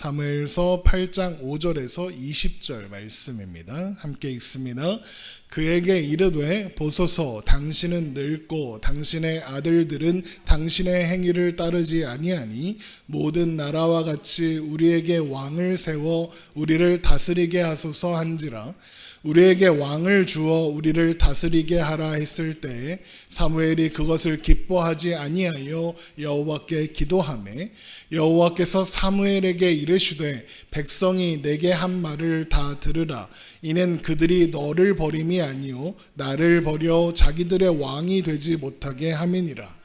사무엘서 8장 5절에서 20절 말씀입니다. 함께 읽습니다. 그에게 이르되 보소서 당신은 늙고 당신의 아들들은 당신의 행위를 따르지 아니하니 모든 나라와 같이 우리에게 왕을 세워 우리를 다스리게 하소서 한지라. 우리에게 왕을 주어 우리를 다스리게 하라 했을 때에 사무엘이 그것을 기뻐하지 아니하여 여호와께 기도하매 여호와께서 사무엘에게 이르시되 백성이 내게 한 말을 다 들으라. 이는 그들이 너를 버림이 아니요 나를 버려 자기들의 왕이 되지 못하게 함이니라.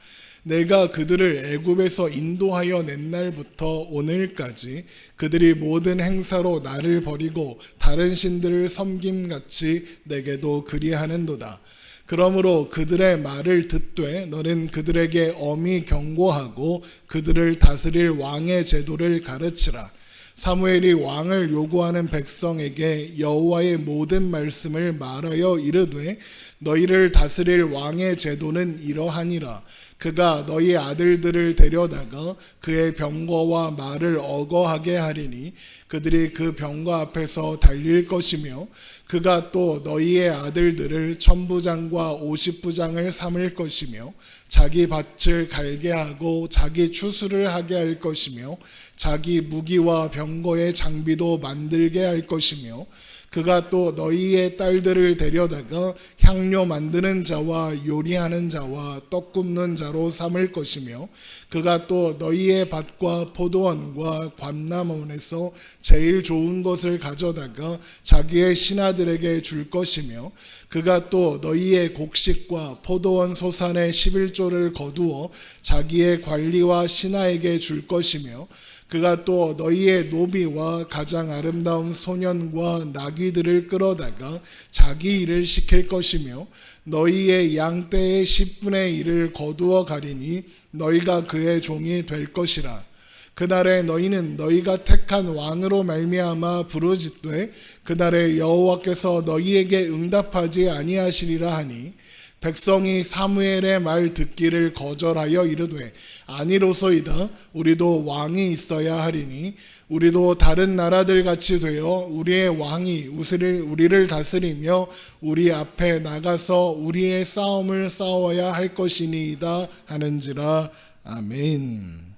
내가 그들을 애굽에서 인도하여 낸 날부터 오늘까지 그들이 모든 행사로 나를 버리고 다른 신들을 섬김같이 내게도 그리하는도다. 그러므로 그들의 말을 듣되 너는 그들에게 엄히 경고하고 그들을 다스릴 왕의 제도를 가르치라. 사무엘이 왕을 요구하는 백성에게 여호와의 모든 말씀을 말하여 이르되 너희를 다스릴 왕의 제도는 이러하니라. 그가 너희 아들들을 데려다가 그의 병거와 말을 어거하게 하리니 그들이 그 병거 앞에서 달릴 것이며 그가 또 너희의 아들들을 천부장과 50부장을 삼을 것이며 자기 밭을 갈게 하고 자기 추수를 하게 할 것이며 자기 무기와 병거의 장비도 만들게 할 것이며 그가 또 너희의 딸들을 데려다가 향료 만드는 자와 요리하는 자와 떡 굽는 자로 삼을 것이며 그가 또 너희의 밭과 포도원과 감람원에서 제일 좋은 것을 가져다가 자기의 신하들에게 줄 것이며 그가 또 너희의 곡식과 포도원 소산의 11조를 거두어 자기의 관리와 신하에게 줄 것이며 그가 또 너희의 노비와 가장 아름다운 소년과 나귀들을 끌어다가 자기 일을 시킬 것이며 너희의 양떼의 10분의 1을 거두어 가리니 너희가 그의 종이 될 것이라. 그날에 너희는 너희가 택한 왕으로 말미암아 부르짖되 그날에 여호와께서 너희에게 응답하지 아니하시리라 하니 백성이 사무엘의 말 듣기를 거절하여 이르되 아니로소이다. 우리도 왕이 있어야 하리니 우리도 다른 나라들 같이 되어 우리의 왕이 우리를 다스리며 우리 앞에 나가서 우리의 싸움을 싸워야 할 것이니이다 하는지라. 아멘.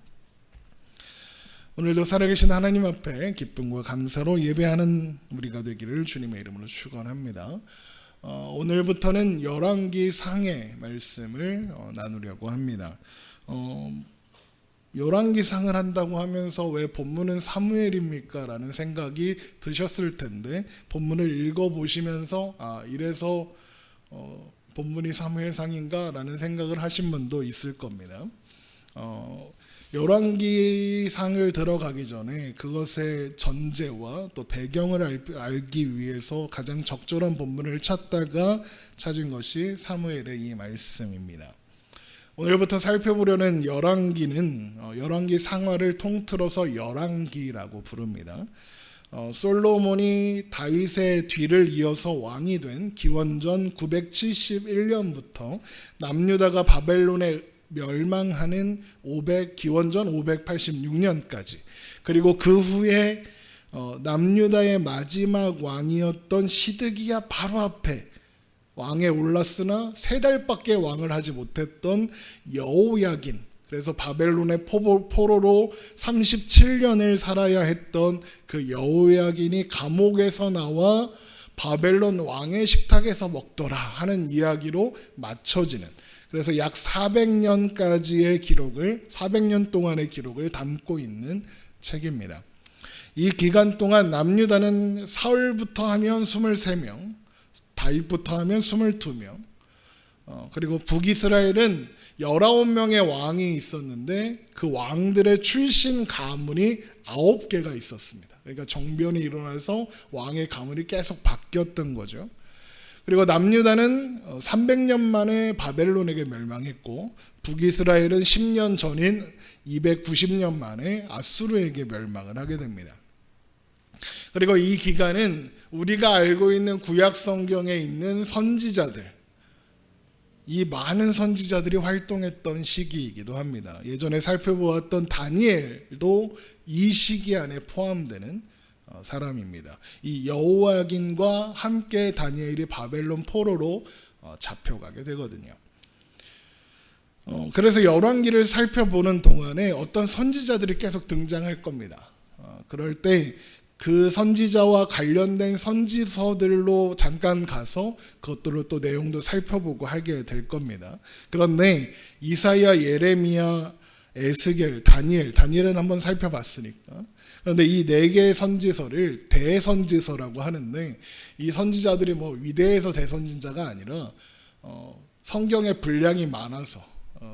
오늘도 살아계신 하나님 앞에 기쁨과 감사로 예배하는 우리가 되기를 주님의 이름으로 축원합니다. 오늘부터는 열왕기상의 말씀을 나누려고 합니다. 열왕기상을 한다고 하면서 왜 본문은 사무엘입니까? 라는 생각이 드셨을 텐데 본문을 읽어보시면서 이래서 본문이 사무엘상인가? 라는 생각을 하신 분도 있을 겁니다. 열왕기상을 들어가기 전에 그것의 전제와 또 배경을 알기 위해서 가장 적절한 본문을 찾다가 찾은 것이 사무엘의 이 말씀입니다. 오늘부터 살펴보려는 열왕기는 열왕기 상하를 통틀어서 열왕기라고 부릅니다. 솔로몬이 다윗의 뒤를 이어서 왕이 된 기원전 971년부터 남유다가 바벨론에 멸망하는 기원전 586년까지 그리고 그 후에 남유다의 마지막 왕이었던 시드기야 바로 앞에 왕에 올랐으나 3달밖에 왕을 하지 못했던 여호야긴, 그래서 바벨론의 포로로 37년을 살아야 했던 그 여호야긴이 감옥에서 나와 바벨론 왕의 식탁에서 먹더라 하는 이야기로 맞춰지는, 그래서 약 400년까지의 기록을, 400년 동안의 기록을 담고 있는 책입니다. 이 기간 동안 남유다는 사울부터 하면 23명, 다윗부터 하면 22명, 그리고 북이스라엘은 19명의 왕이 있었는데 그 왕들의 출신 가문이 9개가 있었습니다. 그러니까 정변이 일어나서 왕의 가문이 계속 바뀌었던 거죠. 그리고 남유다는 300년 만에 바벨론에게 멸망했고 북이스라엘은 10년 전인 290년 만에 아수르에게 멸망을 하게 됩니다. 그리고 이 기간은 우리가 알고 있는 구약 성경에 있는 선지자들, 이 많은 선지자들이 활동했던 시기이기도 합니다. 예전에 살펴보았던 다니엘도 이 시기 안에 포함되는 사람입니다. 이 여호야긴과 함께 다니엘이 바벨론 포로로 잡혀가게 되거든요. 그래서 열왕기를 살펴보는 동안에 어떤 선지자들이 계속 등장할 겁니다. 그럴 때 그 선지자와 관련된 선지서들로 잠깐 가서 그것들로 또 내용도 살펴보고 하게 될 겁니다. 그런데 이사야, 예레미야, 에스겔, 다니엘은 한번 살펴봤으니까. 그런데 이 네 개의 선지서를 대선지서라고 하는데, 이 선지자들이 뭐 위대해서 대선지자가 아니라 성경의 분량이 많아서,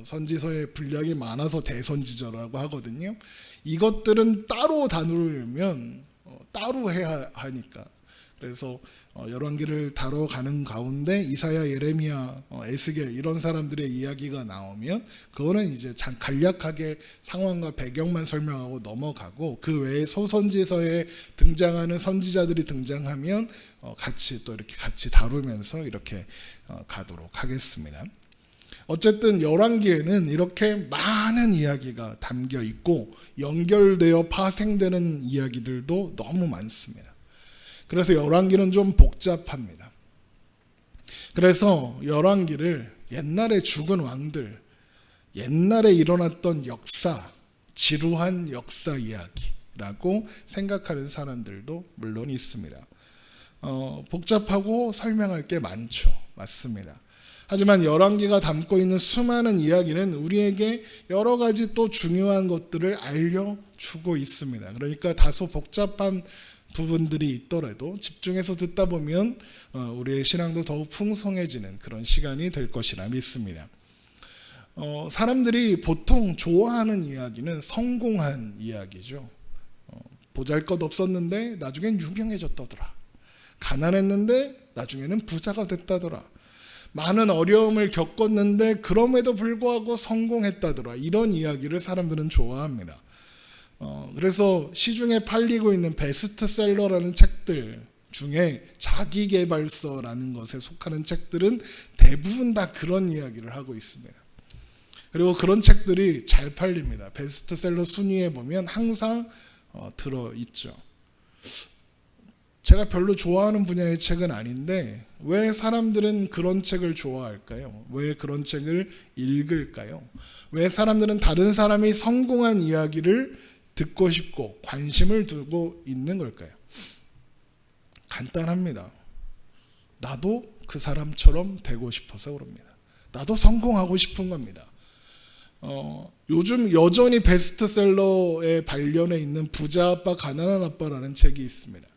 선지서의 분량이 많아서 대선지자라고 하거든요. 이것들은 따로 다루려면 따로 해야 하니까. 그래서 열왕기를 다뤄가는 가운데 이사야, 예레미야, 에스겔 이런 사람들의 이야기가 나오면 그거는 이제 간략하게 상황과 배경만 설명하고 넘어가고, 그 외에 소선지서에 등장하는 선지자들이 등장하면 같이 또 이렇게 같이 다루면서 이렇게 가도록 하겠습니다. 어쨌든 열왕기에는 이렇게 많은 이야기가 담겨 있고 연결되어 파생되는 이야기들도 너무 많습니다. 그래서 열왕기는 좀 복잡합니다. 그래서 열왕기를 옛날에 죽은 왕들, 옛날에 일어났던 역사, 지루한 역사 이야기라고 생각하는 사람들도 물론 있습니다. 복잡하고 설명할 게 많죠. 맞습니다. 하지만 열왕기가 담고 있는 수많은 이야기는 우리에게 여러 가지 또 중요한 것들을 알려주고 있습니다. 그러니까 다소 복잡한 부분들이 있더라도 집중해서 듣다 보면 우리의 신앙도 더욱 풍성해지는 그런 시간이 될 것이라 믿습니다. 사람들이 보통 좋아하는 이야기는 성공한 이야기죠. 보잘것없었는데 나중엔 유명해졌다더라. 가난했는데 나중에는 부자가 됐다더라. 많은 어려움을 겪었는데 그럼에도 불구하고 성공했다더라. 이런 이야기를 사람들은 좋아합니다. 그래서 시중에 팔리고 있는 베스트셀러라는 책들 중에 자기계발서라는 것에 속하는 책들은 대부분 다 그런 이야기를 하고 있습니다. 그리고 그런 책들이 잘 팔립니다. 베스트셀러 순위에 보면 항상 들어있죠. 제가 별로 좋아하는 분야의 책은 아닌데 왜 사람들은 그런 책을 좋아할까요? 왜 그런 책을 읽을까요? 왜 사람들은 다른 사람이 성공한 이야기를 듣고 싶고 관심을 두고 있는 걸까요? 간단합니다. 나도 그 사람처럼 되고 싶어서 그럽니다. 나도 성공하고 싶은 겁니다. 요즘 여전히 베스트셀러의 반련에 있는 부자 아빠 가난한 아빠라는 책이 있습니다.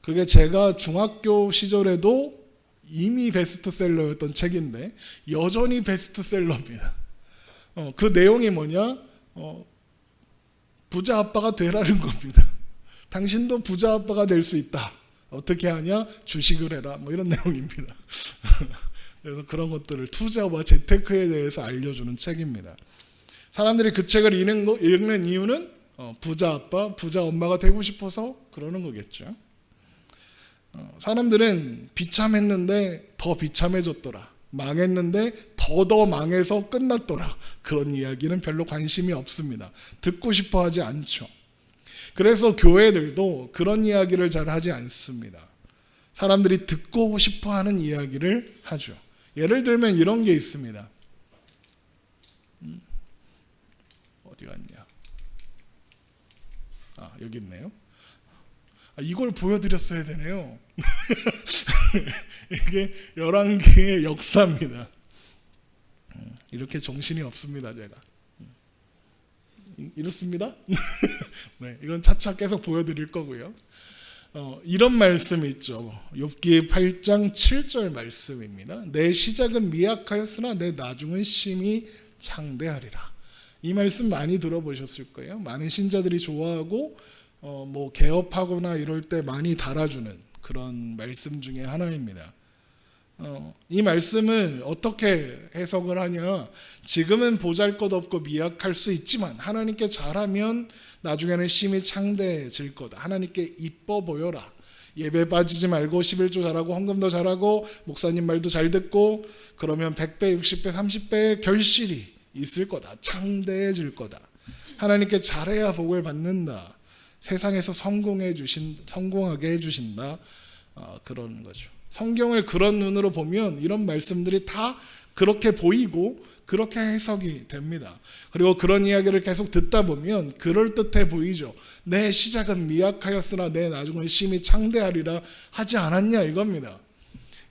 그게 제가 중학교 시절에도 이미 베스트셀러였던 책인데 여전히 베스트셀러입니다. 그 내용이 뭐냐? 부자 아빠가 되라는 겁니다. 당신도 부자 아빠가 될 수 있다. 어떻게 하냐? 주식을 해라. 뭐 이런 내용입니다. 그래서 그런 것들을 투자와 재테크에 대해서 알려주는 책입니다. 사람들이 그 책을 읽는 이유는 부자 아빠, 부자 엄마가 되고 싶어서 그러는 거겠죠. 사람들은 비참했는데 더 비참해졌더라. 망했는데 더 망해서 끝났더라. 그런 이야기는 별로 관심이 없습니다. 듣고 싶어 하지 않죠. 그래서 교회들도 그런 이야기를 잘 하지 않습니다. 사람들이 듣고 싶어 하는 이야기를 하죠. 예를 들면 이런 게 있습니다. 어디 갔냐? 여기 있네요. 이걸 보여드렸어야 되네요. 이게 열왕기의 역사입니다. 이렇게 정신이 없습니다, 제가. 이렇습니다. 네, 이건 차차 계속 보여드릴 거고요. 이런 말씀이 있죠. 욥기 8장 7절 말씀입니다. 내 시작은 미약하였으나 내 나중은 심히 창대하리라. 이 말씀 많이 들어보셨을 거예요. 많은 신자들이 좋아하고 뭐 개업하거나 이럴 때 많이 달아주는 그런 말씀 중에 하나입니다. 이 말씀을 어떻게 해석을 하냐? 지금은 보잘것없고 미약할 수 있지만 하나님께 잘하면 나중에는 심히 창대해질 거다. 하나님께 이뻐 보여라. 예배 빠지지 말고 11조 잘하고 헌금도 잘하고 목사님 말도 잘 듣고 그러면 100배, 60배, 30배의 결실이 있을 거다. 창대해질 거다. 하나님께 잘해야 복을 받는다. 세상에서 성공하게 해주신다. 그런 거죠. 성경을 그런 눈으로 보면 이런 말씀들이 다 그렇게 보이고 그렇게 해석이 됩니다. 그리고 그런 이야기를 계속 듣다 보면 그럴듯해 보이죠. 내 시작은 미약하였으나 내 나중은 심히 창대하리라 하지 않았냐 이겁니다.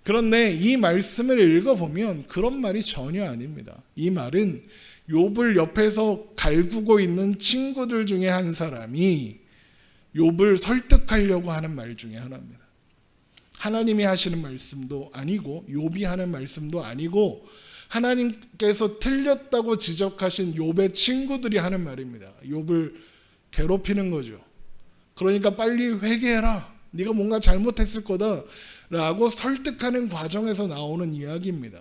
그런데 이 말씀을 읽어보면 그런 말이 전혀 아닙니다. 이 말은 욥을 옆에서 갈구고 있는 친구들 중에 한 사람이 욥을 설득하려고 하는 말 중에 하나입니다. 하나님이 하시는 말씀도 아니고 욥이 하는 말씀도 아니고 하나님께서 틀렸다고 지적하신 욥의 친구들이 하는 말입니다. 욥을 괴롭히는 거죠. 그러니까 빨리 회개해라. 네가 뭔가 잘못했을 거다 라고 설득하는 과정에서 나오는 이야기입니다.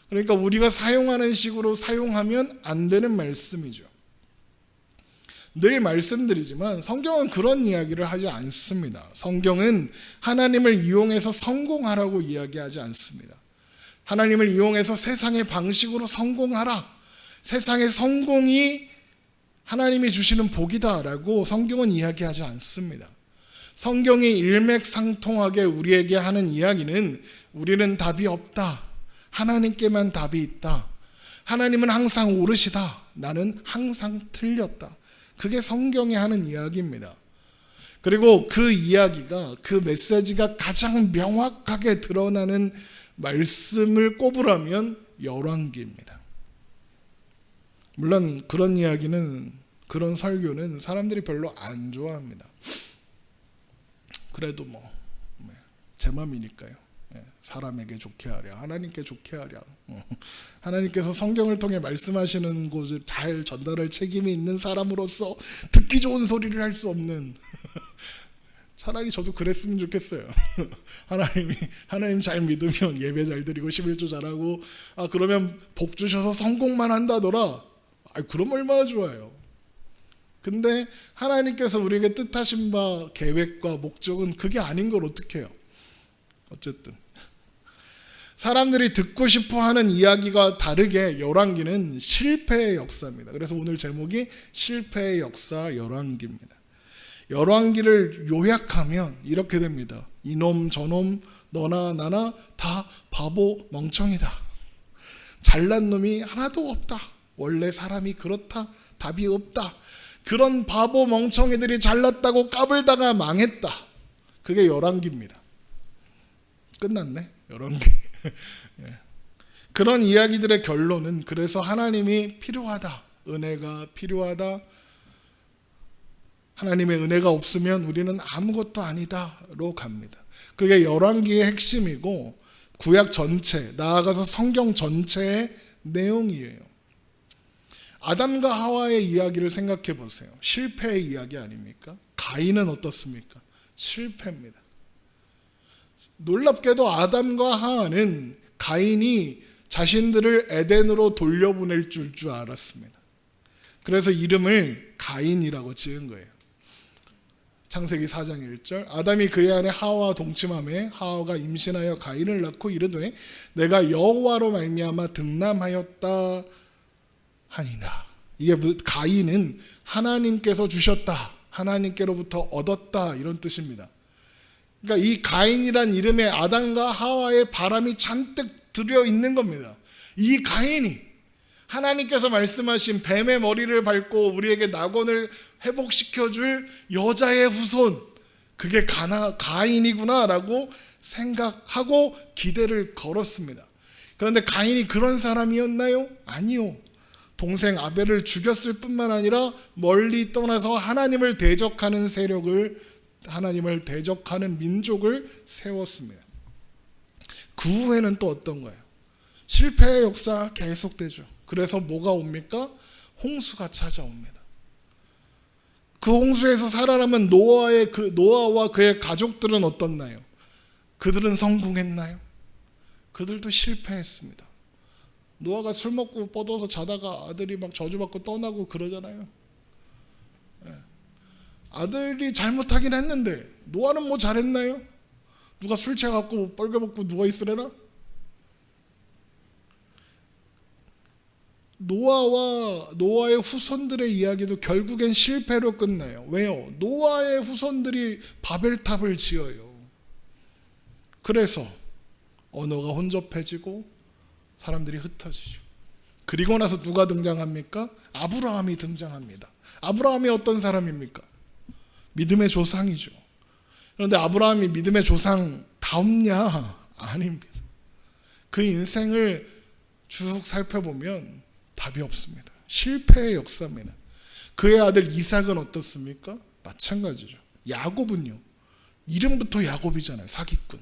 그러니까 우리가 사용하는 식으로 사용하면 안 되는 말씀이죠. 늘 말씀드리지만 성경은 그런 이야기를 하지 않습니다. 성경은 하나님을 이용해서 성공하라고 이야기하지 않습니다. 하나님을 이용해서 세상의 방식으로 성공하라. 세상의 성공이 하나님이 주시는 복이다라고 성경은 이야기하지 않습니다. 성경이 일맥상통하게 우리에게 하는 이야기는 우리는 답이 없다. 하나님께만 답이 있다. 하나님은 항상 옳으시다. 나는 항상 틀렸다. 그게 성경이 하는 이야기입니다. 그리고 그 이야기가, 그 메시지가 가장 명확하게 드러나는 말씀을 꼽으라면 열왕기입니다. 물론 그런 이야기는, 그런 설교는 사람들이 별로 안 좋아합니다. 그래도 제 맘이니까요. 사람에게 좋게 하랴, 하나님께 좋게 하랴. 하나님께서 성경을 통해 말씀하시는 것을 잘 전달할 책임이 있는 사람으로서 듣기 좋은 소리를 할 수 없는 차라리 저도 그랬으면 좋겠어요. 하나님 잘 믿으면 예배 잘 드리고 11조 잘하고 그러면 복 주셔서 성공만 한다더라. 그럼 얼마나 좋아요. 근데 하나님께서 우리에게 뜻하신 바 계획과 목적은 그게 아닌 걸 어떻게 해요? 어쨌든 사람들이 듣고 싶어하는 이야기가 다르게 열왕기는 실패의 역사입니다. 그래서 오늘 제목이 실패의 역사 열왕기입니다. 열왕기를 요약하면 이렇게 됩니다. 이놈 저놈 너나 나나 다 바보 멍청이다. 잘난 놈이 하나도 없다. 원래 사람이 그렇다. 답이 없다. 그런 바보 멍청이들이 잘났다고 까불다가 망했다. 그게 열왕기입니다. 끝났네. 열왕기. 그런 이야기들의 결론은 그래서 하나님이 필요하다. 은혜가 필요하다. 하나님의 은혜가 없으면 우리는 아무것도 아니다로 갑니다. 그게 열왕기의 핵심이고 구약 전체, 나아가서 성경 전체의 내용이에요. 아담과 하와의 이야기를 생각해 보세요. 실패의 이야기 아닙니까? 가인은 어떻습니까? 실패입니다. 놀랍게도 아담과 하와는 가인이 자신들을 에덴으로 돌려보낼 줄 알았습니다. 그래서 이름을 가인이라고 지은 거예요. 창세기 4장 1절 아담이 그의 아내 하와와 동침하매 하와가 임신하여 가인을 낳고 이르되 내가 여호와로 말미암아 등남하였다 하니라. 이게 가인은 하나님께서 주셨다, 하나님께로부터 얻었다 이런 뜻입니다. 그러니까 이 가인이란 이름에 아담과 하와의 바람이 잔뜩 들여 있는 겁니다. 이 가인이 하나님께서 말씀하신 뱀의 머리를 밟고 우리에게 낙원을 회복시켜줄 여자의 후손, 그게 가인이구나라고 생각하고 기대를 걸었습니다. 그런데 가인이 그런 사람이었나요? 아니요. 동생 아벨을 죽였을 뿐만 아니라 멀리 떠나서 하나님을 대적하는 세력을, 하나님을 대적하는 민족을 세웠습니다. 그 후에는 또 어떤 거예요? 실패의 역사 계속되죠. 그래서 뭐가 옵니까? 홍수가 찾아옵니다. 그 홍수에서 살아남은 노아와 그의 가족들은 어떻나요? 그들은 성공했나요? 그들도 실패했습니다. 노아가 술 먹고 뻗어서 자다가 아들이 막 저주받고 떠나고 그러잖아요. 아들이 잘못하긴 했는데 노아는 뭐 잘했나요? 누가 술 취해갖고 뻘개벗고 누워있으래나? 노아의 후손들의 이야기도 결국엔 실패로 끝나요. 왜요? 노아의 후손들이 바벨탑을 지어요. 그래서 언어가 혼접해지고 사람들이 흩어지죠. 그리고 나서 누가 등장합니까? 아브라함이 등장합니다. 아브라함이 어떤 사람입니까? 믿음의 조상이죠. 그런데 아브라함이 믿음의 조상다움냐? 아닙니다. 그 인생을 쭉 살펴보면 답이 없습니다. 실패의 역사입니다. 그의 아들 이삭은 어떻습니까? 마찬가지죠. 야곱은요. 이름부터 야곱이잖아요. 사기꾼.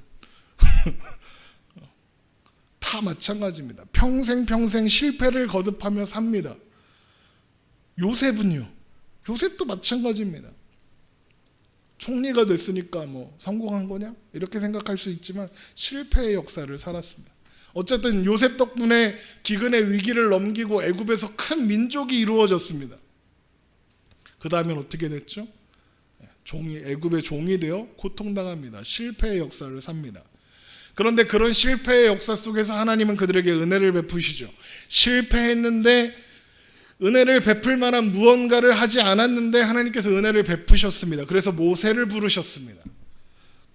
다 마찬가지입니다. 평생 실패를 거듭하며 삽니다. 요셉은요. 요셉도 마찬가지입니다. 총리가 됐으니까 뭐 성공한 거냐? 이렇게 생각할 수 있지만 실패의 역사를 살았습니다. 어쨌든 요셉 덕분에 기근의 위기를 넘기고 애굽에서 큰 민족이 이루어졌습니다. 그 다음엔 어떻게 됐죠? 애굽의 종이 되어 고통당합니다. 실패의 역사를 삽니다. 그런데 그런 실패의 역사 속에서 하나님은 그들에게 은혜를 베푸시죠. 실패했는데 은혜를 베풀 만한 무언가를 하지 않았는데 하나님께서 은혜를 베푸셨습니다. 그래서 모세를 부르셨습니다.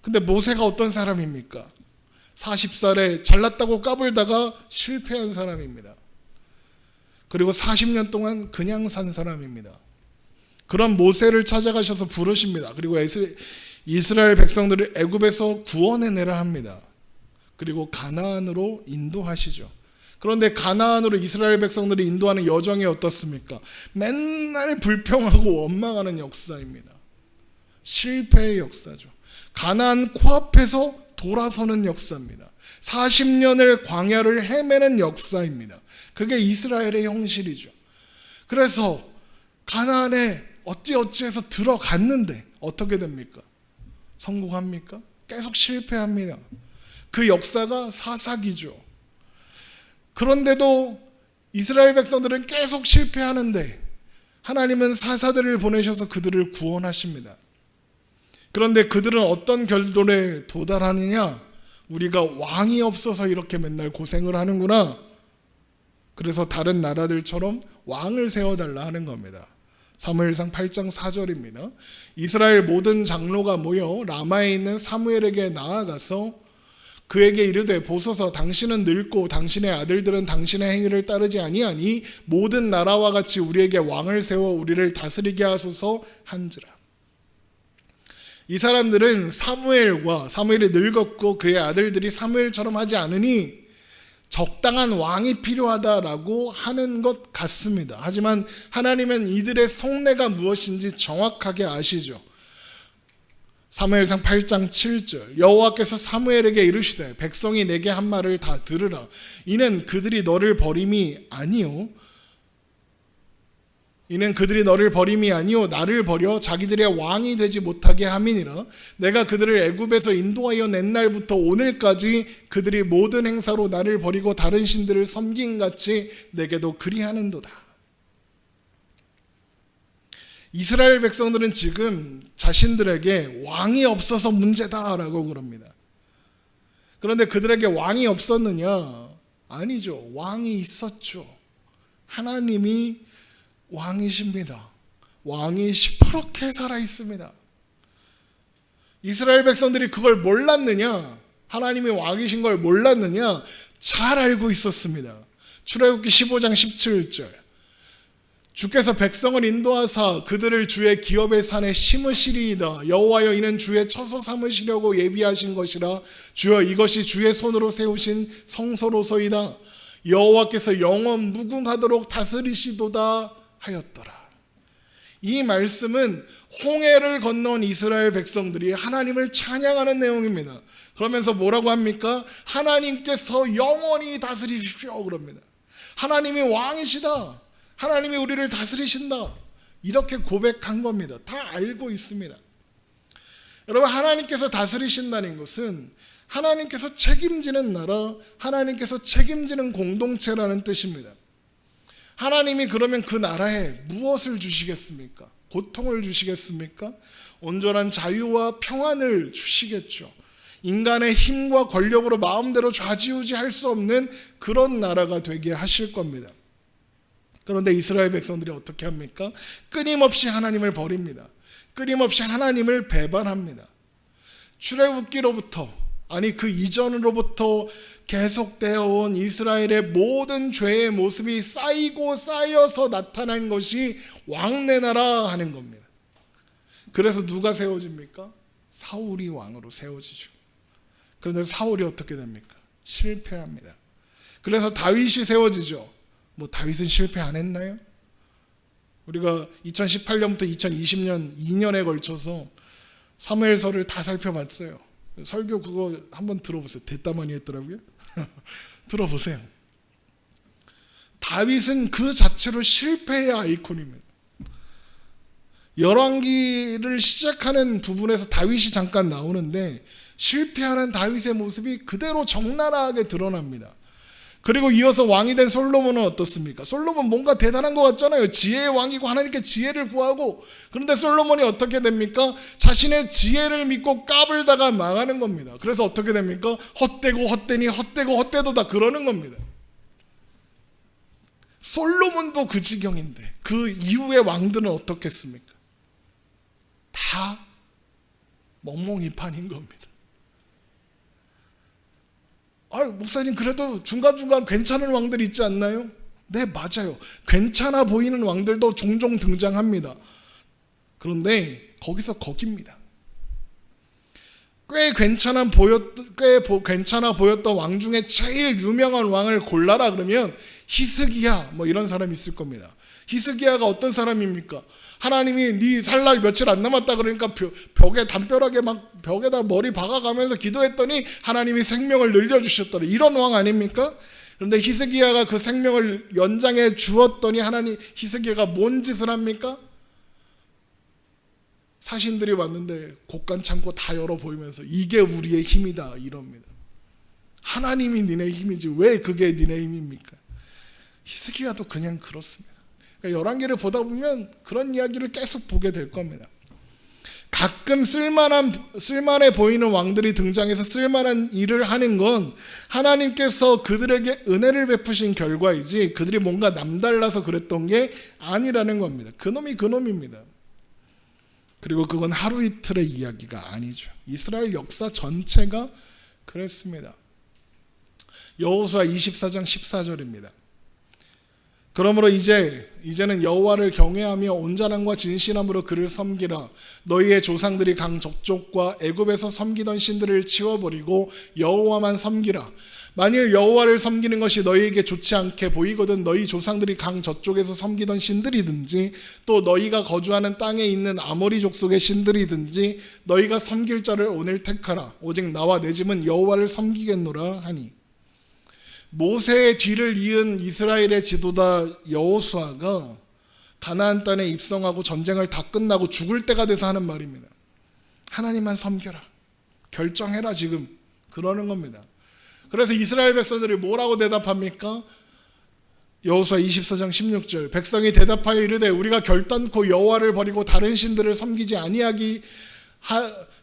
근데 모세가 어떤 사람입니까? 40살에 잘났다고 까불다가 실패한 사람입니다. 그리고 40년 동안 그냥 산 사람입니다. 그런 모세를 찾아가셔서 부르십니다. 그리고 이스라엘 백성들을 애굽에서 구원해내라 합니다. 그리고 가나안으로 인도하시죠. 그런데 가나안으로 이스라엘 백성들이 인도하는 여정이 어떻습니까? 맨날 불평하고 원망하는 역사입니다. 실패의 역사죠. 가나안 코앞에서 돌아서는 역사입니다. 40년을 광야를 헤매는 역사입니다. 그게 이스라엘의 형실이죠. 그래서 가나안에 어찌어찌해서 들어갔는데 어떻게 됩니까? 성공합니까? 계속 실패합니다. 그 역사가 사사기죠. 그런데도 이스라엘 백성들은 계속 실패하는데 하나님은 사사들을 보내셔서 그들을 구원하십니다. 그런데 그들은 어떤 결론에 도달하느냐? 우리가 왕이 없어서 이렇게 맨날 고생을 하는구나. 그래서 다른 나라들처럼 왕을 세워달라 하는 겁니다. 사무엘상 8장 4절입니다. 이스라엘 모든 장로가 모여 라마에 있는 사무엘에게 나아가서 그에게 이르되 보소서 당신은 늙고 당신의 아들들은 당신의 행위를 따르지 아니하니 모든 나라와 같이 우리에게 왕을 세워 우리를 다스리게 하소서 한지라. 이 사람들은 사무엘이 늙었고 그의 아들들이 사무엘처럼 하지 않으니 적당한 왕이 필요하다라고 하는 것 같습니다. 하지만 하나님은 이들의 속내가 무엇인지 정확하게 아시죠. 사무엘상 8장 7절 여호와께서 사무엘에게 이르시되 백성이 내게 한 말을 다 들으라. 이는 그들이 너를 버림이 아니요 나를 버려 자기들의 왕이 되지 못하게 함이니라. 내가 그들을 애굽에서 인도하여 낸 날부터 오늘까지 그들이 모든 행사로 나를 버리고 다른 신들을 섬긴 같이 내게도 그리하는도다. 이스라엘 백성들은 지금 자신들에게 왕이 없어서 문제다라고 그럽니다. 그런데 그들에게 왕이 없었느냐? 아니죠. 왕이 있었죠. 하나님이 왕이십니다. 왕이 시퍼렇게 살아있습니다. 이스라엘 백성들이 그걸 몰랐느냐? 하나님이 왕이신 걸 몰랐느냐? 잘 알고 있었습니다. 출애굽기 15장 17절 주께서 백성을 인도하사 그들을 주의 기업의 산에 심으시리이다. 여호와여 이는 주의 처소 삼으시려고 예비하신 것이라. 주여 이것이 주의 손으로 세우신 성소로소이다. 여호와께서 영원 무궁하도록 다스리시도다 하였더라. 이 말씀은 홍해를 건넌 이스라엘 백성들이 하나님을 찬양하는 내용입니다. 그러면서 뭐라고 합니까? 하나님께서 영원히 다스리십시오 그럽니다. 하나님이 왕이시다. 하나님이 우리를 다스리신다. 이렇게 고백한 겁니다. 다 알고 있습니다. 여러분, 하나님께서 다스리신다는 것은 하나님께서 책임지는 나라, 하나님께서 책임지는 공동체라는 뜻입니다. 하나님이 그러면 그 나라에 무엇을 주시겠습니까? 고통을 주시겠습니까? 온전한 자유와 평안을 주시겠죠. 인간의 힘과 권력으로 마음대로 좌지우지할 수 없는 그런 나라가 되게 하실 겁니다. 그런데 이스라엘 백성들이 어떻게 합니까? 끊임없이 하나님을 버립니다. 끊임없이 하나님을 배반합니다. 출애굽기로부터, 아니 그 이전으로부터 계속되어 온 이스라엘의 모든 죄의 모습이 쌓이고 쌓여서 나타난 것이 왕래나라 하는 겁니다. 그래서 누가 세워집니까? 사울이 왕으로 세워지죠. 그런데 사울이 어떻게 됩니까? 실패합니다. 그래서 다윗이 세워지죠. 뭐 다윗은 실패 안 했나요? 우리가 2018년부터 2020년 2년에 걸쳐서 사무엘서를 다 살펴봤어요. 설교 그거 한번 들어보세요. 됐다마니 했더라고요. 들어보세요. 다윗은 그 자체로 실패의 아이콘입니다. 열왕기를 시작하는 부분에서 다윗이 잠깐 나오는데 실패하는 다윗의 모습이 그대로 적나라하게 드러납니다. 그리고 이어서 왕이 된 솔로몬은 어떻습니까? 솔로몬 뭔가 대단한 것 같잖아요. 지혜의 왕이고 하나님께 지혜를 구하고, 그런데 솔로몬이 어떻게 됩니까? 자신의 지혜를 믿고 까불다가 망하는 겁니다. 그래서 어떻게 됩니까? 헛되고 헛되니 헛되고 헛되도다 그러는 겁니다. 솔로몬도 그 지경인데 그 이후의 왕들은 어떻겠습니까? 다 멍멍이판인 겁니다. 목사님 그래도 중간중간 괜찮은 왕들이 있지 않나요? 네, 맞아요. 괜찮아 보이는 왕들도 종종 등장합니다. 그런데 거기서 거깁니다. 꽤 괜찮아 보였던 왕 중에 제일 유명한 왕을 골라라 그러면 히스기야 뭐 이런 사람이 있을 겁니다. 히스기야가 어떤 사람입니까? 하나님이 네 살 날 며칠 안 남았다 그러니까 벽에 담벼락에 막 벽에다 머리 박아가면서 기도했더니 하나님이 생명을 늘려주셨더라. 이런 왕 아닙니까? 그런데 히스기야가 그 생명을 연장해 주었더니 하나님 히스기야가 뭔 짓을 합니까? 사신들이 왔는데 곡간 창고 다 열어 보이면서 이게 우리의 힘이다 이럽니다. 하나님이 니네 힘이지 왜 그게 니네 힘입니까? 히스기야도 그냥 그렇습니다. 그러니까 열왕기를 보다 보면 그런 이야기를 계속 보게 될 겁니다. 가끔 쓸만해 보이는 왕들이 등장해서 쓸만한 일을 하는 건 하나님께서 그들에게 은혜를 베푸신 결과이지 그들이 뭔가 남달라서 그랬던 게 아니라는 겁니다. 그놈이 그놈입니다. 그리고 그건 하루 이틀의 이야기가 아니죠. 이스라엘 역사 전체가 그랬습니다. 여호수아 24장 14절입니다. 그러므로 이제는 여호와를 경외하며 온전함과 진실함으로 그를 섬기라. 너희의 조상들이 강 저쪽과 애굽에서 섬기던 신들을 치워버리고 여호와만 섬기라. 만일 여호와를 섬기는 것이 너희에게 좋지 않게 보이거든 너희 조상들이 강 저쪽에서 섬기던 신들이든지 또 너희가 거주하는 땅에 있는 아모리 족속의 신들이든지 너희가 섬길 자를 오늘 택하라. 오직 나와 내 집은 여호와를 섬기겠노라 하니. 모세의 뒤를 이은 이스라엘의 지도자 여호수아가 가나안 땅에 입성하고 전쟁을 다 끝나고 죽을 때가 돼서 하는 말입니다. 하나님만 섬겨라. 결정해라 지금. 그러는 겁니다. 그래서 이스라엘 백성들이 뭐라고 대답합니까? 여호수아 24장 16절 백성이 대답하여 이르되 우리가 결단코 여호와를 버리고 다른 신들을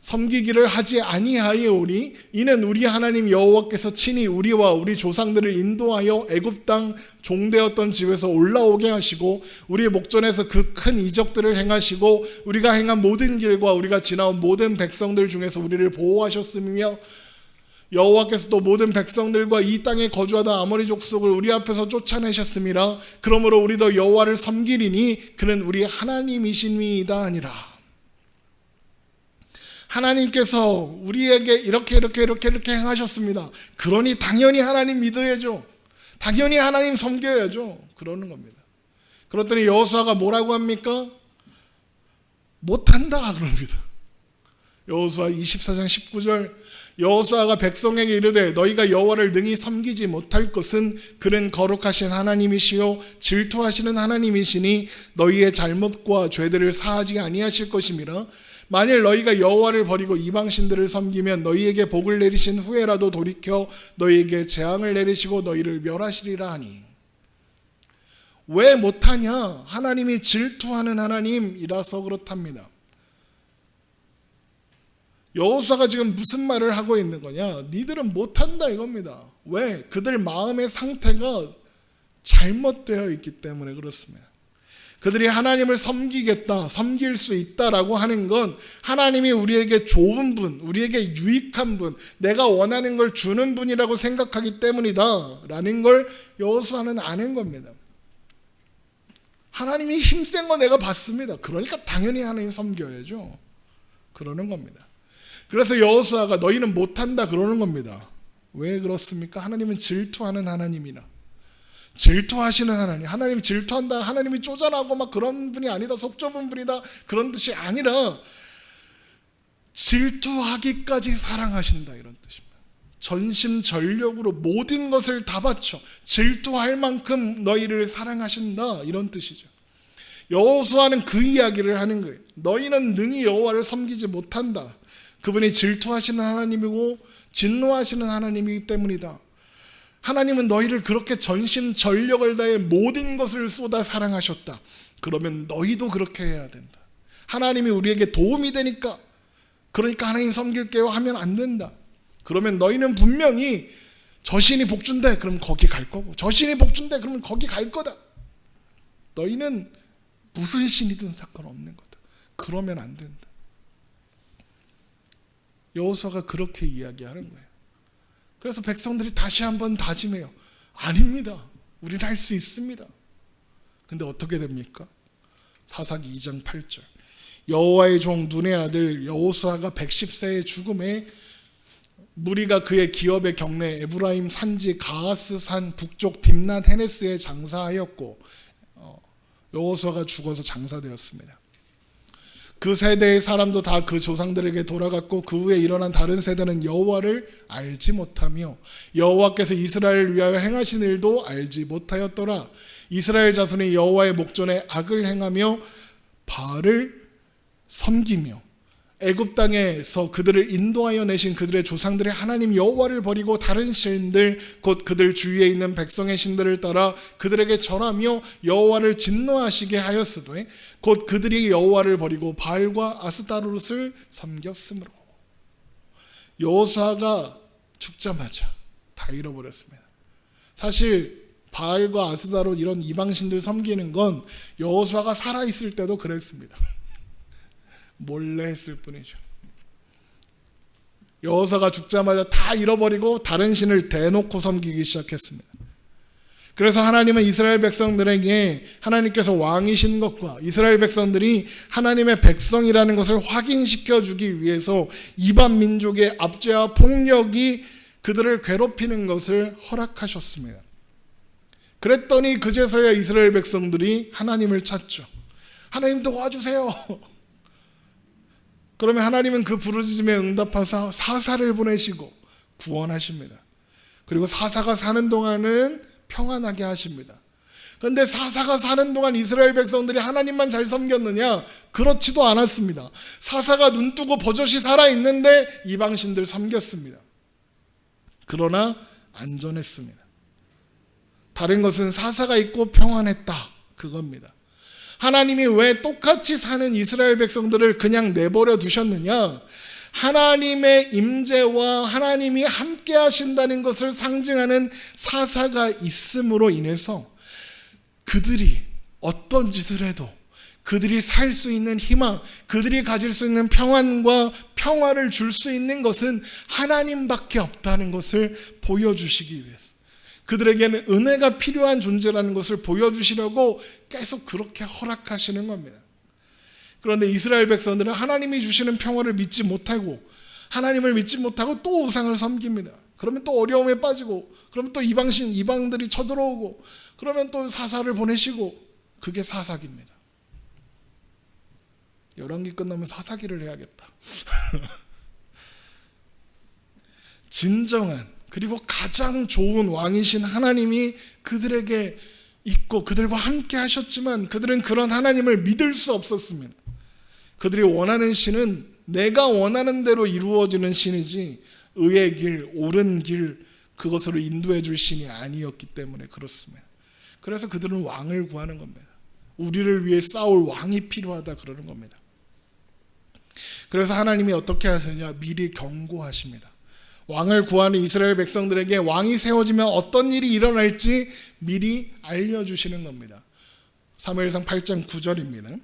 섬기기를 하지 아니하여오니 이는 우리 하나님 여호와께서 친히 우리와 우리 조상들을 인도하여 애굽 땅 종되었던 집에서 올라오게 하시고 우리의 목전에서 그 큰 이적들을 행하시고 우리가 행한 모든 길과 우리가 지나온 모든 백성들 중에서 우리를 보호하셨으며 여호와께서 또 모든 백성들과 이 땅에 거주하던 아모리 족속을 우리 앞에서 쫓아내셨음이라. 그러므로 우리도 여호와를 섬기리니 그는 우리 하나님이시니이다 하니라. 하나님께서 우리에게 이렇게 행하셨습니다. 그러니 당연히 하나님 믿어야죠. 당연히 하나님 섬겨야죠. 그러는 겁니다. 그랬더니 여호수아가 뭐라고 합니까? 못한다 그럽니다. 여호수아 24장 19절 여호수아가 백성에게 이르되 너희가 여호와를 능히 섬기지 못할 것은 그는 거룩하신 하나님이시요 질투하시는 하나님이시니 너희의 잘못과 죄들을 사하지 아니하실 것임이라. 만일 너희가 여호와를 버리고 이방신들을 섬기면 너희에게 복을 내리신 후에라도 돌이켜 너희에게 재앙을 내리시고 너희를 멸하시리라 하니. 왜 못하냐? 하나님이 질투하는 하나님이라서 그렇답니다. 여호수아가 지금 무슨 말을 하고 있는 거냐? 니들은 못한다 이겁니다. 왜? 그들 마음의 상태가 잘못되어 있기 때문에 그렇습니다. 그들이 하나님을 섬기겠다, 섬길 수 있다라고 하는 건 하나님이 우리에게 좋은 분, 우리에게 유익한 분, 내가 원하는 걸 주는 분이라고 생각하기 때문이다 라는 걸 여호수아는 아는 겁니다. 하나님이 힘센 거 내가 봤습니다. 그러니까 당연히 하나님 섬겨야죠. 그러는 겁니다. 그래서 여호수아가 너희는 못한다 그러는 겁니다. 왜 그렇습니까? 하나님은 질투하는 하나님이라. 질투하시는 하나님, 하나님 질투한다, 하나님이 쪼잔하고 막 그런 분이 아니다, 속 좁은 분이다 그런 뜻이 아니라 질투하기까지 사랑하신다 이런 뜻입니다. 전심전력으로 모든 것을 다 바쳐 질투할 만큼 너희를 사랑하신다 이런 뜻이죠. 여호수아는 그 이야기를 하는 거예요. 너희는 능히 여호와를 섬기지 못한다. 그분이 질투하시는 하나님이고 진노하시는 하나님이기 때문이다. 하나님은 너희를 그렇게 전심전력을 다해 모든 것을 쏟아 사랑하셨다. 그러면 너희도 그렇게 해야 된다. 하나님이 우리에게 도움이 되니까 그러니까 하나님 섬길게요 하면 안 된다. 그러면 너희는 분명히 저 신이 복준대 그럼 거기 갈 거고 저 신이 복준대 그러면 거기 갈 거다. 너희는 무슨 신이든 상관없는 거다. 그러면 안 된다. 여호수아가 그렇게 이야기하는 거예요. 그래서 백성들이 다시 한번 다짐해요. 아닙니다. 우리는 할 수 있습니다. 근데 어떻게 됩니까? 사사기 2장 8절. 여호와의 종 눈의 아들 여호수아가 110세의 죽음에 무리가 그의 기업의 경내 에브라임 산지 가하스 산 북쪽 딥낫 헤네스에 장사하였고 여호수아가 죽어서 장사되었습니다. 그 세대의 사람도 다 그 조상들에게 돌아갔고 그 후에 일어난 다른 세대는 여호와를 알지 못하며 여호와께서 이스라엘을 위하여 행하신 일도 알지 못하였더라. 이스라엘 자손이 여호와의 목전에 악을 행하며 바알을 섬기며 애굽 땅에서 그들을 인도하여 내신 그들의 조상들의 하나님 여호와를 버리고 다른 신들 곧 그들 주위에 있는 백성의 신들을 따라 그들에게 절하며 여호와를 진노하시게 하였으되 곧 그들이 여호와를 버리고 바알과 아스타롯을 섬겼으므로. 여호수아가 죽자마자 다 잃어버렸습니다. 사실 바알과 아스타롯 이런 이방신들 섬기는 건 여호수아가 살아있을 때도 그랬습니다. 몰래 했을 뿐이죠. 여호수아가 죽자마자 다 잃어버리고 다른 신을 대놓고 섬기기 시작했습니다. 그래서 하나님은 이스라엘 백성들에게 하나님께서 왕이신 것과 이스라엘 백성들이 하나님의 백성이라는 것을 확인시켜 주기 위해서 이방 민족의 압제와 폭력이 그들을 괴롭히는 것을 허락하셨습니다. 그랬더니 그제서야 이스라엘 백성들이 하나님을 찾죠. 하나님 도와주세요. 그러면 하나님은 그 부르짖음에 응답하사 사사를 보내시고 구원하십니다. 그리고 사사가 사는 동안은 평안하게 하십니다. 그런데 사사가 사는 동안 이스라엘 백성들이 하나님만 잘 섬겼느냐? 그렇지도 않았습니다. 사사가 눈뜨고 버젓이 살아있는데 이방신들 섬겼습니다. 그러나 안전했습니다. 다른 것은 사사가 있고 평안했다 그겁니다. 하나님이 왜 똑같이 사는 이스라엘 백성들을 그냥 내버려 두셨느냐? 하나님의 임재와 하나님이 함께 하신다는 것을 상징하는 사사가 있음으로 인해서 그들이 어떤 짓을 해도 그들이 살 수 있는 희망, 그들이 가질 수 있는 평안과 평화를 줄 수 있는 것은 하나님밖에 없다는 것을 보여주시기 위해서, 그들에게는 은혜가 필요한 존재라는 것을 보여주시려고 계속 그렇게 허락하시는 겁니다. 그런데 이스라엘 백성들은 하나님이 주시는 평화를 믿지 못하고 하나님을 믿지 못하고 또 우상을 섬깁니다. 그러면 또 어려움에 빠지고, 그러면 또 이방들이 쳐들어오고, 그러면 또 사사를 보내시고, 그게 사사기입니다. 열왕기 끝나면 사사기를 해야겠다. 진정한 그리고 가장 좋은 왕이신 하나님이 그들에게 있고 그들과 함께 하셨지만 그들은 그런 하나님을 믿을 수 없었습니다. 그들이 원하는 신은 내가 원하는 대로 이루어지는 신이지 의의 길, 옳은 길, 그것으로 인도해 줄 신이 아니었기 때문에 그렇습니다. 그래서 그들은 왕을 구하는 겁니다. 우리를 위해 싸울 왕이 필요하다 그러는 겁니다. 그래서 하나님이 어떻게 하시냐? 미리 경고하십니다. 왕을 구하는 이스라엘 백성들에게 왕이 세워지면 어떤 일이 일어날지 미리 알려주시는 겁니다. 사무엘상 8장 9절입니다.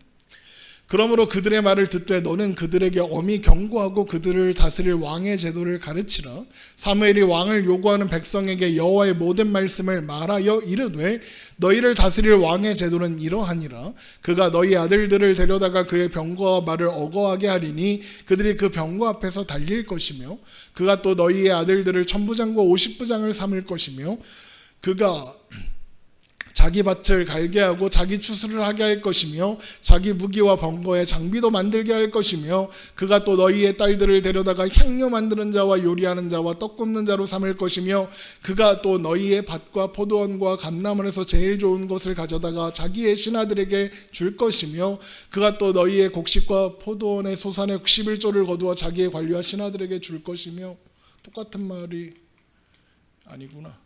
그러므로 그들의 말을 듣되 너는 그들에게 엄히 경고하고 그들을 다스릴 왕의 제도를 가르치라. 사무엘이 왕을 요구하는 백성에게 여호와의 모든 말씀을 말하여 이르되 너희를 다스릴 왕의 제도는 이러하니라. 그가 너희 아들들을 데려다가 그의 병거와 말을 어거하게 하리니 그들이 그 병거 앞에서 달릴 것이며 그가 또 너희의 아들들을 천부장과 50부장을 삼을 것이며 그가 자기 밭을 갈게 하고 자기 추수를 하게 할 것이며 자기 무기와 번거에 장비도 만들게 할 것이며 그가 또 너희의 딸들을 데려다가 향료 만드는 자와 요리하는 자와 떡 굽는 자로 삼을 것이며 그가 또 너희의 밭과 포도원과 감람원에서 제일 좋은 것을 가져다가 자기의 신하들에게 줄 것이며 그가 또 너희의 곡식과 포도원의 소산의 11조를 거두어 자기의 관리와 신하들에게 줄 것이며 똑같은 말이 아니구나.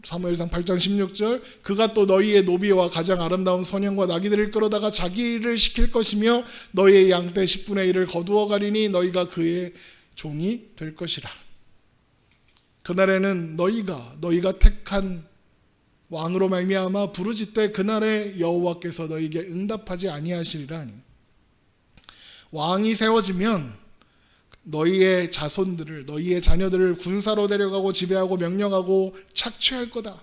사무엘상 8장 16절 그가 또 너희의 노비와 가장 아름다운 소년과 나귀들을 끌어다가 자기 일을 시킬 것이며 너희의 양떼 10분의 1을 거두어 가리니 너희가 그의 종이 될 것이라. 그날에는 너희가 택한 왕으로 말미암아 부르짖되 그날에 여호와께서 너희에게 응답하지 아니하시리라 하니. 왕이 세워지면 너희의 자손들을 너희의 자녀들을 군사로 데려가고 지배하고 명령하고 착취할 거다.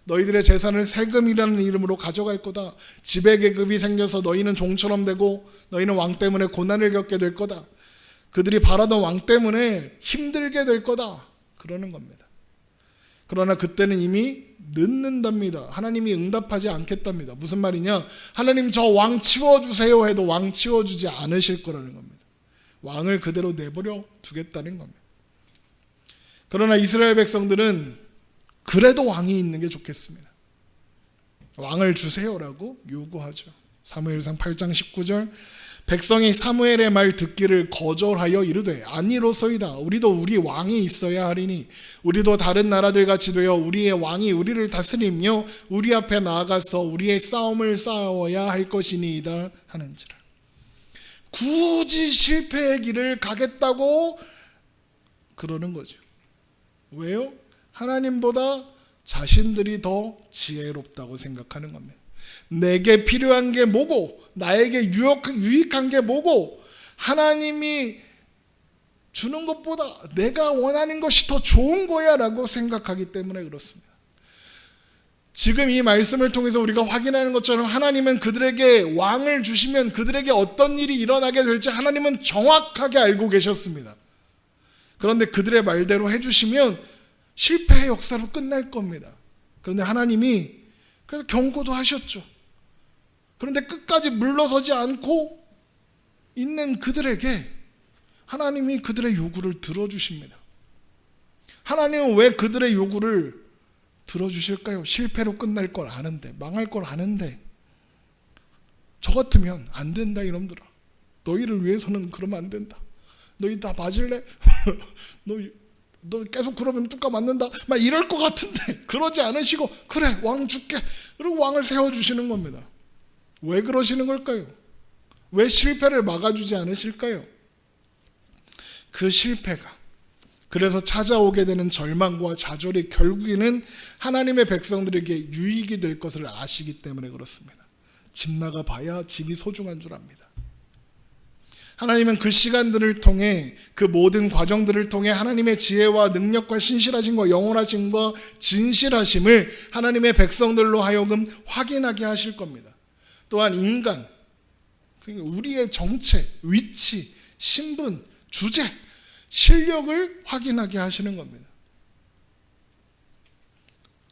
너희들의 재산을 세금이라는 이름으로 가져갈 거다. 지배계급이 생겨서 너희는 종처럼 되고 너희는 왕 때문에 고난을 겪게 될 거다. 그들이 바라던 왕 때문에 힘들게 될 거다. 그러는 겁니다. 그러나 그때는 이미 늦는답니다. 하나님이 응답하지 않겠답니다. 무슨 말이냐? 하나님 저 왕 치워주세요 해도 왕 치워주지 않으실 거라는 겁니다. 왕을 그대로 내버려 두겠다는 겁니다. 그러나 이스라엘 백성들은 그래도 왕이 있는 게 좋겠습니다. 왕을 주세요라고 요구하죠. 사무엘상 8장 19절 백성이 사무엘의 말 듣기를 거절하여 이르되 아니로소이다. 우리도 우리 왕이 있어야 하리니 우리도 다른 나라들 같이 되어 우리의 왕이 우리를 다스리며 우리 앞에 나아가서 우리의 싸움을 싸워야 할 것이니이다 하는지라. 굳이 실패의 길을 가겠다고 그러는 거죠. 왜요? 하나님보다 자신들이 더 지혜롭다고 생각하는 겁니다. 내게 필요한 게 뭐고 나에게 유익한 게 뭐고 하나님이 주는 것보다 내가 원하는 것이 더 좋은 거야 라고 생각하기 때문에 그렇습니다. 지금 이 말씀을 통해서 우리가 확인하는 것처럼 하나님은 그들에게 왕을 주시면 그들에게 어떤 일이 일어나게 될지 하나님은 정확하게 알고 계셨습니다. 그런데 그들의 말대로 해주시면 실패의 역사로 끝날 겁니다. 그런데 하나님이 그래서 경고도 하셨죠. 그런데 끝까지 물러서지 않고 있는 그들에게 하나님이 그들의 요구를 들어주십니다. 하나님은 왜 그들의 요구를 들어주실까요? 실패로 끝날 걸 아는데, 망할 걸 아는데. 저 같으면 안 된다 이놈들아. 너희를 위해서는 그러면 안 된다. 너희 다 맞을래? 너 계속 그러면 뚜까 맞는다. 막 이럴 것 같은데 그러지 않으시고 그래 왕 줄게. 그리고 왕을 세워주시는 겁니다. 왜 그러시는 걸까요? 왜 실패를 막아주지 않으실까요? 그 실패가 그래서 찾아오게 되는 절망과 좌절이 결국에는 하나님의 백성들에게 유익이 될 것을 아시기 때문에 그렇습니다. 집 나가 봐야 집이 소중한 줄 압니다. 하나님은 그 시간들을 통해 그 모든 과정들을 통해 하나님의 지혜와 능력과 신실하심과 영원하심과 진실하심을 하나님의 백성들로 하여금 확인하게 하실 겁니다. 또한 인간, 우리의 정체, 위치, 신분, 주제, 실력을 확인하게 하시는 겁니다.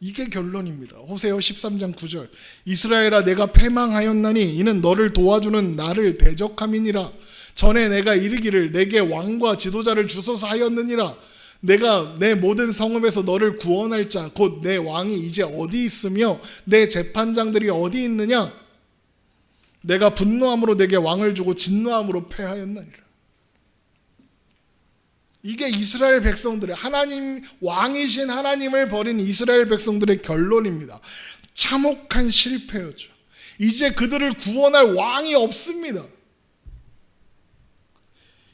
이게 결론입니다. 호세아 13장 9절 이스라엘아 내가 패망하였나니 이는 너를 도와주는 나를 대적함이니라. 전에 내가 이르기를 내게 왕과 지도자를 주소서 하였느니라. 내가 내 모든 성읍에서 너를 구원할 자 곧 내 왕이 이제 어디 있으며 내 재판장들이 어디 있느냐. 내가 분노함으로 내게 왕을 주고 진노함으로 패하였느니라. 이게 이스라엘 백성들의 하나님 왕이신 하나님을 버린 이스라엘 백성들의 결론입니다. 참혹한 실패였죠. 이제 그들을 구원할 왕이 없습니다.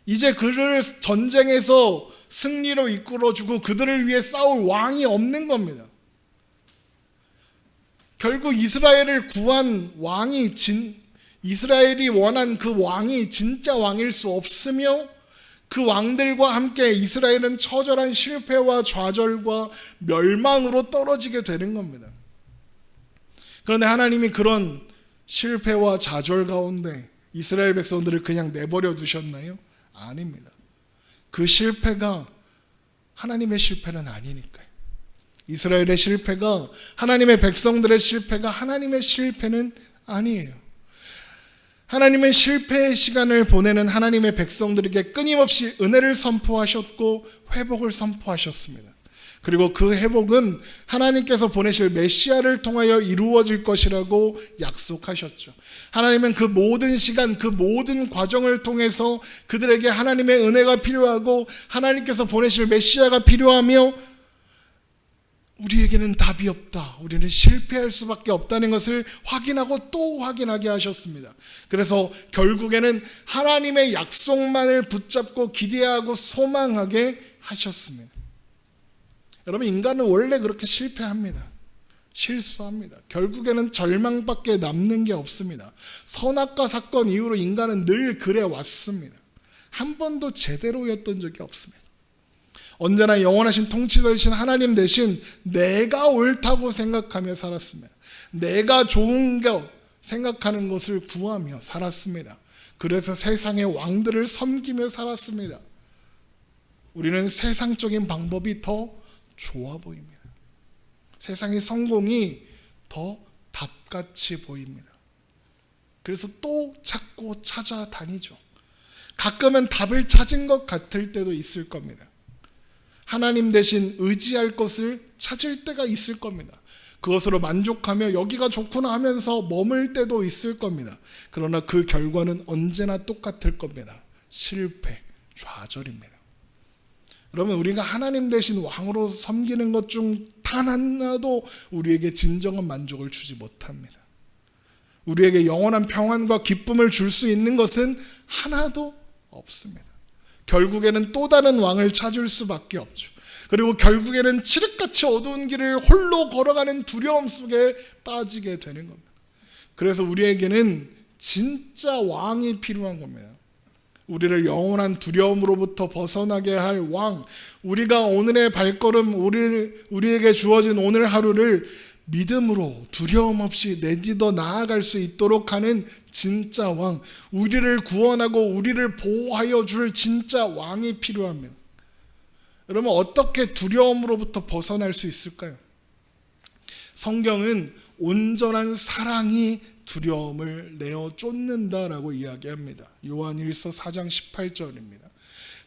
이제 그를 전쟁에서 승리로 이끌어주고 그들을 위해 싸울 왕이 없는 겁니다. 결국 이스라엘을 구한 왕이 이스라엘이 원한 그 왕이 진짜 왕일 수 없으며 그 왕들과 함께 이스라엘은 처절한 실패와 좌절과 멸망으로 떨어지게 되는 겁니다. 그런데 하나님이 그런 실패와 좌절 가운데 이스라엘 백성들을 그냥 내버려 두셨나요? 아닙니다. 그 실패가 하나님의 실패는 아니니까요. 이스라엘의 실패가, 하나님의 백성들의 실패가 하나님의 실패는 아니에요. 하나님의 실패의 시간을 보내는 하나님의 백성들에게 끊임없이 은혜를 선포하셨고 회복을 선포하셨습니다. 그리고 그 회복은 하나님께서 보내실 메시아를 통하여 이루어질 것이라고 약속하셨죠. 하나님은 그 모든 시간, 그 모든 과정을 통해서 그들에게 하나님의 은혜가 필요하고 하나님께서 보내실 메시아가 필요하며 우리에게는 답이 없다, 우리는 실패할 수밖에 없다는 것을 확인하고 또 확인하게 하셨습니다. 그래서 결국에는 하나님의 약속만을 붙잡고 기대하고 소망하게 하셨습니다. 여러분, 인간은 원래 그렇게 실패합니다. 실수합니다. 결국에는 절망밖에 남는 게 없습니다. 선악과 사건 이후로 인간은 늘 그래 왔습니다. 한 번도 제대로였던 적이 없습니다. 언제나 영원하신 통치자이신 하나님 대신 내가 옳다고 생각하며 살았습니다. 내가 좋은 거 생각하는 것을 구하며 살았습니다. 그래서 세상의 왕들을 섬기며 살았습니다. 우리는 세상적인 방법이 더 좋아 보입니다. 세상의 성공이 더 답같이 보입니다. 그래서 또 찾고 찾아다니죠. 가끔은 답을 찾은 것 같을 때도 있을 겁니다. 하나님 대신 의지할 것을 찾을 때가 있을 겁니다. 그것으로 만족하며 여기가 좋구나 하면서 머물 때도 있을 겁니다. 그러나 그 결과는 언제나 똑같을 겁니다. 실패, 좌절입니다. 여러분, 우리가 하나님 대신 왕으로 섬기는 것 중 단 하나도 우리에게 진정한 만족을 주지 못합니다. 우리에게 영원한 평안과 기쁨을 줄 수 있는 것은 하나도 없습니다. 결국에는 또 다른 왕을 찾을 수밖에 없죠. 그리고 결국에는 칠흑같이 어두운 길을 홀로 걸어가는 두려움 속에 빠지게 되는 겁니다. 그래서 우리에게는 진짜 왕이 필요한 겁니다. 우리를 영원한 두려움으로부터 벗어나게 할 왕, 우리가 오늘의 발걸음, 우리에게 주어진 오늘 하루를 믿음으로 두려움 없이 내딛어 나아갈 수 있도록 하는 진짜 왕, 우리를 구원하고 우리를 보호하여 줄 진짜 왕이 필요합니다. 여러분, 어떻게 두려움으로부터 벗어날 수 있을까요? 성경은 온전한 사랑이 두려움을 내어 쫓는다라고 이야기합니다. 요한일서 4장 18절입니다.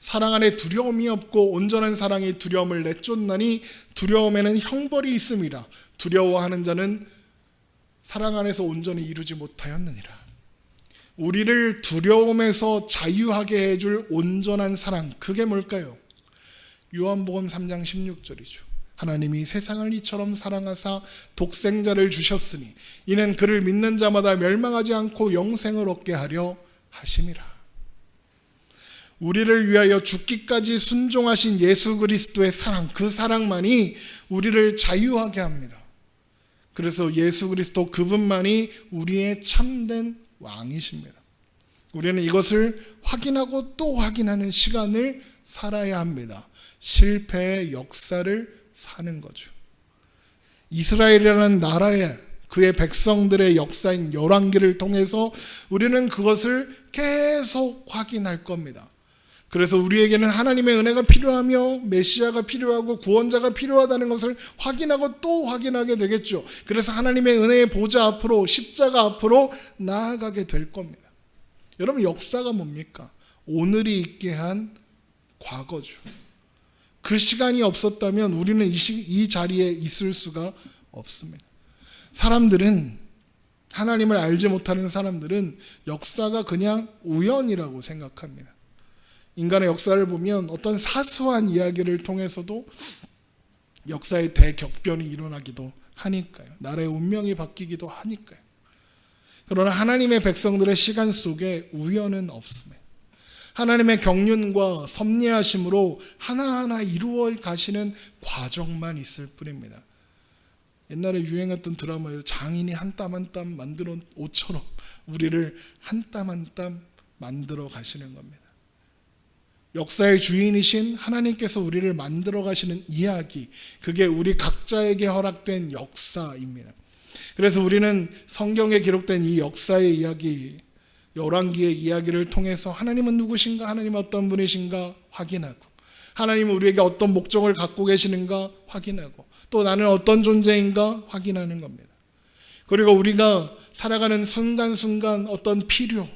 사랑 안에 두려움이 없고 온전한 사랑이 두려움을 내쫓나니 두려움에는 형벌이 있음이라. 두려워하는 자는 사랑 안에서 온전히 이루지 못하였느니라. 우리를 두려움에서 자유하게 해줄 온전한 사랑, 그게 뭘까요? 요한복음 3장 16절이죠. 하나님이 세상을 이처럼 사랑하사 독생자를 주셨으니 이는 그를 믿는 자마다 멸망하지 않고 영생을 얻게 하려 하심이라. 우리를 위하여 죽기까지 순종하신 예수 그리스도의 사랑, 그 사랑만이 우리를 자유하게 합니다. 그래서 예수 그리스도 그분만이 우리의 참된 왕이십니다. 우리는 이것을 확인하고 또 확인하는 시간을 살아야 합니다. 실패의 역사를 사는 거죠. 이스라엘이라는 나라의 그의 백성들의 역사인 열왕기를 통해서 우리는 그것을 계속 확인할 겁니다. 그래서 우리에게는 하나님의 은혜가 필요하며 메시아가 필요하고 구원자가 필요하다는 것을 확인하고 또 확인하게 되겠죠. 그래서 하나님의 은혜의 보좌 앞으로, 십자가 앞으로 나아가게 될 겁니다. 여러분, 역사가 뭡니까? 오늘이 있게 한 과거죠. 그 시간이 없었다면 우리는 이 자리에 있을 수가 없습니다. 사람들은, 하나님을 알지 못하는 사람들은 역사가 그냥 우연이라고 생각합니다. 인간의 역사를 보면 어떤 사소한 이야기를 통해서도 역사의 대격변이 일어나기도 하니까요. 나라의 운명이 바뀌기도 하니까요. 그러나 하나님의 백성들의 시간 속에 우연은 없습니다. 하나님의 경륜과 섭리하심으로 하나하나 이루어 가시는 과정만 있을 뿐입니다. 옛날에 유행했던 드라마에서 장인이 한 땀 한 땀 만들어 옷처럼 우리를 한 땀 한 땀 만들어 가시는 겁니다. 역사의 주인이신 하나님께서 우리를 만들어 가시는 이야기, 그게 우리 각자에게 허락된 역사입니다. 그래서 우리는 성경에 기록된 이 역사의 이야기, 열왕기의 이야기를 통해서 하나님은 누구신가, 하나님은 어떤 분이신가 확인하고, 하나님은 우리에게 어떤 목적을 갖고 계시는가 확인하고, 또 나는 어떤 존재인가 확인하는 겁니다. 그리고 우리가 살아가는 순간순간 어떤 필요,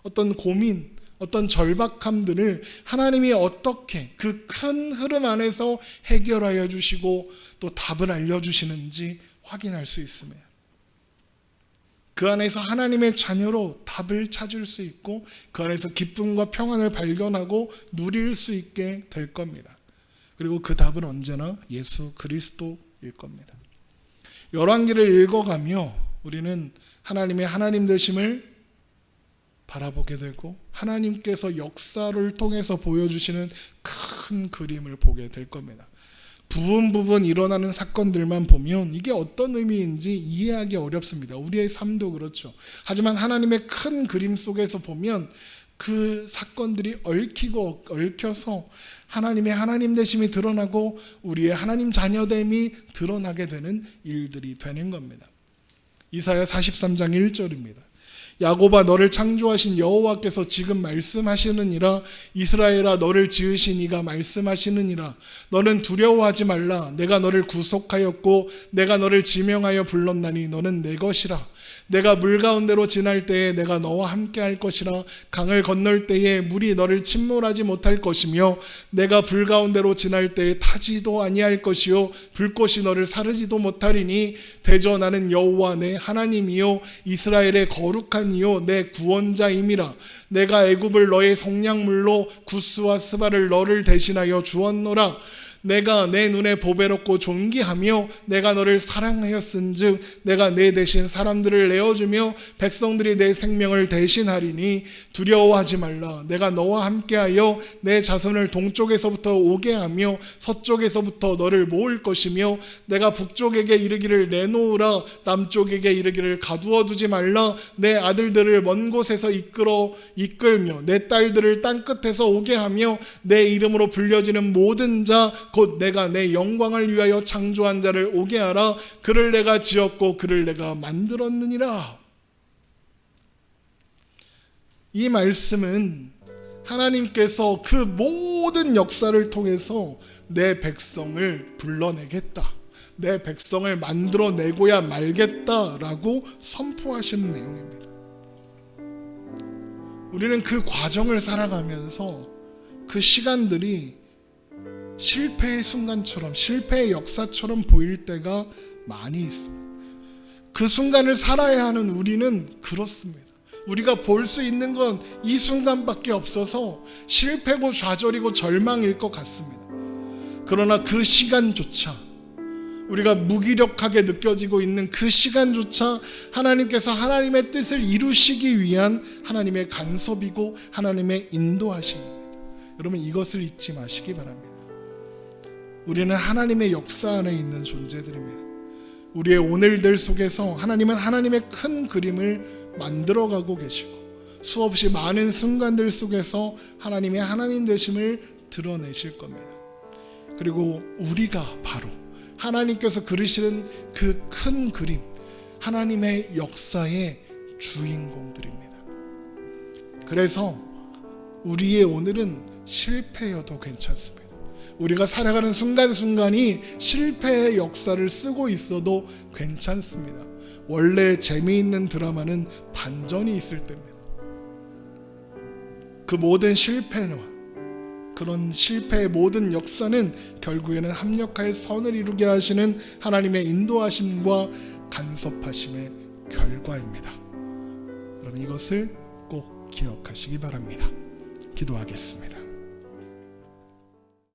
어떤 고민, 어떤 절박함들을 하나님이 어떻게 그 큰 흐름 안에서 해결하여 주시고 또 답을 알려주시는지 확인할 수 있습니다. 그 안에서 하나님의 자녀로 답을 찾을 수 있고 그 안에서 기쁨과 평안을 발견하고 누릴 수 있게 될 겁니다. 그리고 그 답은 언제나 예수 그리스도일 겁니다. 열왕기를 읽어가며 우리는 하나님의 하나님 되심을 바라보게 되고 하나님께서 역사를 통해서 보여주시는 큰 그림을 보게 될 겁니다. 부분 일어나는 사건들만 보면 이게 어떤 의미인지 이해하기 어렵습니다. 우리의 삶도 그렇죠. 하지만 하나님의 큰 그림 속에서 보면 그 사건들이 얽혀서 하나님의 하나님 되심이 드러나고 우리의 하나님 자녀됨이 드러나게 되는 일들이 되는 겁니다. 이사야 43장 1절입니다. 야곱아 너를 창조하신 여호와께서 지금 말씀하시느니라. 이스라엘아 너를 지으신 이가 말씀하시느니라. 너는 두려워하지 말라. 내가 너를 구속하였고 내가 너를 지명하여 불렀나니 너는 내 것이라. 내가 물 가운데로 지날 때에 내가 너와 함께 할 것이라. 강을 건널 때에 물이 너를 침몰하지 못할 것이며 내가 불 가운데로 지날 때에 타지도 아니할 것이요 불꽃이 너를 사르지도 못하리니 대저 나는 여호와 내 하나님이요 이스라엘의 거룩한 이요 내 구원자임이라. 내가 애굽을 너의 성량물로 구스와 스바를 너를 대신하여 주었노라. 내가 내 눈에 보배롭고 존귀하며 내가 너를 사랑하였은즉 내가 내 대신 사람들을 내어주며 백성들이 내 생명을 대신하리니 두려워하지 말라. 내가 너와 함께하여 내 자손을 동쪽에서부터 오게 하며 서쪽에서부터 너를 모을 것이며 내가 북쪽에게 이르기를 내놓으라. 남쪽에게 이르기를 가두어 두지 말라. 내 아들들을 먼 곳에서 이끌며 내 딸들을 땅끝에서 오게 하며 내 이름으로 불려지는 모든 자 곧 내가 내 영광을 위하여 창조한 자를 오게 하라. 그를 내가 지었고 그를 내가 만들었느니라. 이 말씀은 하나님께서 그 모든 역사를 통해서 내 백성을 불러내겠다, 내 백성을 만들어내고야 말겠다라고 선포하시는 내용입니다. 우리는 그 과정을 살아가면서 그 시간들이 실패의 순간처럼, 실패의 역사처럼 보일 때가 많이 있습니다. 그 순간을 살아야 하는 우리는 그렇습니다. 우리가 볼 수 있는 건 이 순간밖에 없어서 실패고 좌절이고 절망일 것 같습니다. 그러나 그 시간조차, 우리가 무기력하게 느껴지고 있는 그 시간조차 하나님께서 하나님의 뜻을 이루시기 위한 하나님의 간섭이고 하나님의 인도하심입니다. 여러분 이것을 잊지 마시기 바랍니다. 우리는 하나님의 역사 안에 있는 존재들입니다. 우리의 오늘들 속에서 하나님은 하나님의 큰 그림을 만들어가고 계시고 수없이 많은 순간들 속에서 하나님의 하나님 되심을 드러내실 겁니다. 그리고 우리가 바로 하나님께서 그리시는 그 큰 그림, 하나님의 역사의 주인공들입니다. 그래서 우리의 오늘은 실패여도 괜찮습니다. 우리가 살아가는 순간순간이 실패의 역사를 쓰고 있어도 괜찮습니다. 원래 재미있는 드라마는 반전이 있을 때입니다. 그 모든 실패와 그런 실패의 모든 역사는 결국에는 합력하여 선을 이루게 하시는 하나님의 인도하심과 간섭하심의 결과입니다. 여러분 이것을 꼭 기억하시기 바랍니다. 기도하겠습니다.